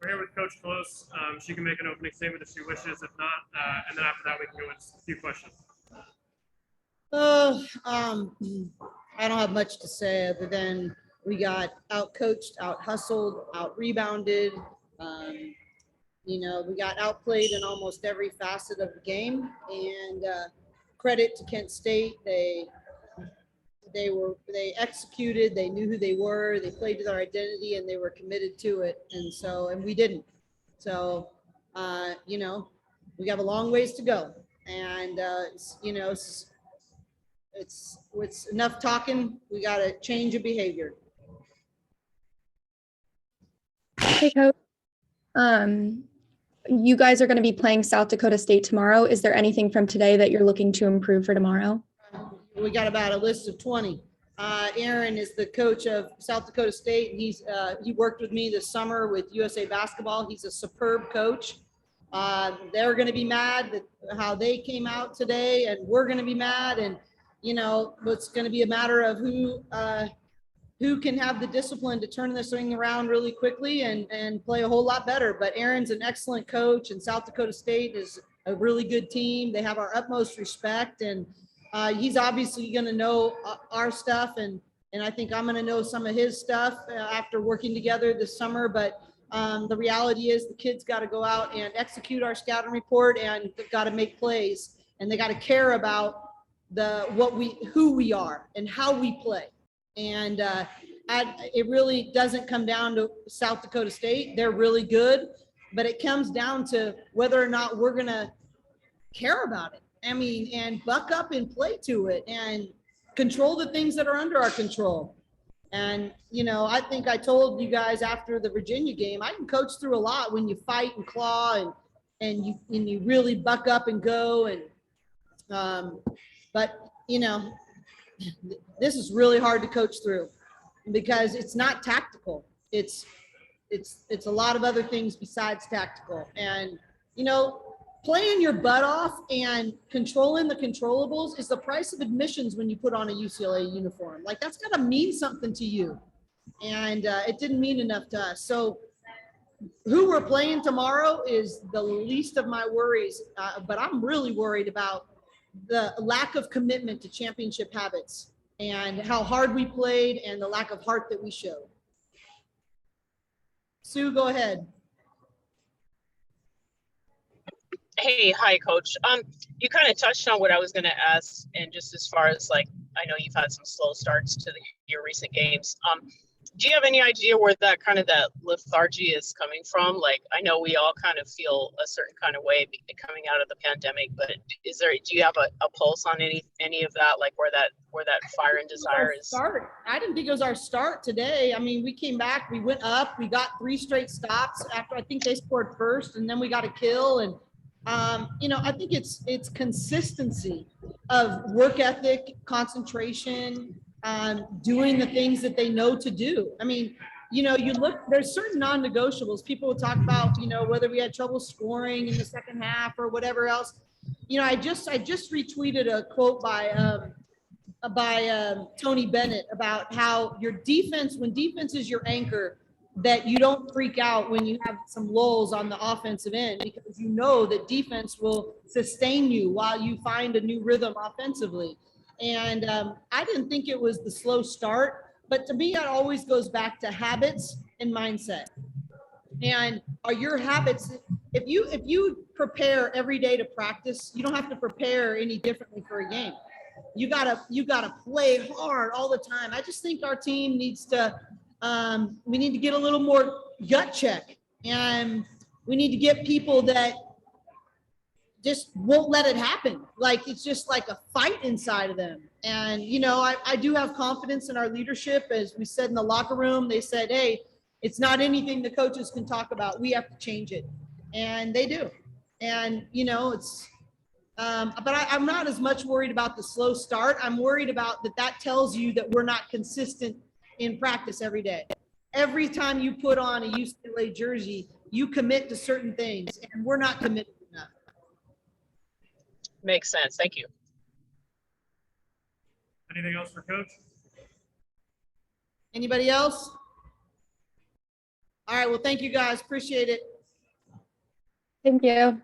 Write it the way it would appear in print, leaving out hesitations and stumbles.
We're here with Coach Close. She can make an opening statement if she wishes. If not, and then after that, we can go into a few questions. I don't have much to say other than we got out-coached, out-hustled, out-rebounded. We got outplayed in almost every facet of the game. And credit to Kent State. They executed, they knew who they were, they played to their identity, and they were committed to it. And we didn't. So, we have a long ways to go. And, it's enough talking. We got to change a behavior. Hey, Coach. You guys are going to be playing South Dakota State tomorrow. Is there anything from today that you're looking to improve for tomorrow? We got about a list of 20. Aaron is the coach of South Dakota State. He worked with me this summer with USA Basketball. He's a superb coach. They're going to be mad that how they came out today, and we're going to be mad. And it's going to be a matter of who can have the discipline to turn this thing around really quickly and play a whole lot better. But Aaron's an excellent coach, and South Dakota State is a really good team. They have our utmost respect, and he's obviously going to know our stuff, and I think I'm going to know some of his stuff after working together this summer. But the reality is the kids got to go out and execute our scouting report, and they've got to make plays, and they got to care about who we are and how we play. And it really doesn't come down to South Dakota State. They're really good, but it comes down to whether or not we're going to care about it. And buck up and play to it and control the things that are under our control. And, I think I told you guys after the Virginia game, I can coach through a lot when you fight and claw and you really buck up and go. And, but this is really hard to coach through because it's not tactical. It's a lot of other things besides tactical. And, playing your butt off and controlling the controllables is the price of admissions when you put on a UCLA uniform. Like, that's got to mean something to you. And it didn't mean enough to us. So who we're playing tomorrow is the least of my worries. But I'm really worried about the lack of commitment to championship habits and how hard we played and the lack of heart that we showed. Sue, go ahead. Hey, hi, Coach. You kind of touched on what I was going to ask, and just as far as I know you've had some slow starts to your recent games. Do you have any idea where that lethargy is coming from? I know we all kind of feel a certain kind of way coming out of the pandemic, but do you have a pulse on any of that, where that fire and desire is? I didn't think it was our start today. We came back, we went up, we got 3 straight stops after I think they scored first, and then we got a kill. And I think it's consistency of work ethic, concentration, doing the things that they know to do. You look, there's certain non-negotiables. People will talk about, whether we had trouble scoring in the second half or whatever else. I just retweeted a quote by Tony Bennett about how your defense, when defense is your anchor, that you don't freak out when you have some lulls on the offensive end, because that defense will sustain you while you find a new rhythm offensively. And I didn't think it was the slow start, but to me, it always goes back to habits and mindset. And are your habits, if you prepare every day to practice, you don't have to prepare any differently for a game. You gotta play hard all the time. I just think our team needs to, we need to get a little more gut check, and we need to get people that just won't let it happen. It's just like a fight inside of them. And, I do have confidence in our leadership. As we said in the locker room, they said, hey, it's not anything the coaches can talk about. We have to change it. And they do. And, but I'm not as much worried about the slow start. I'm worried about that tells you that we're not consistent in practice every day. Every time you put on a UCLA jersey, you commit to certain things, and we're not committed enough. Makes sense. Thank you. Anything else for Coach? Anybody else? All right. Well, thank you guys. Appreciate it. Thank you.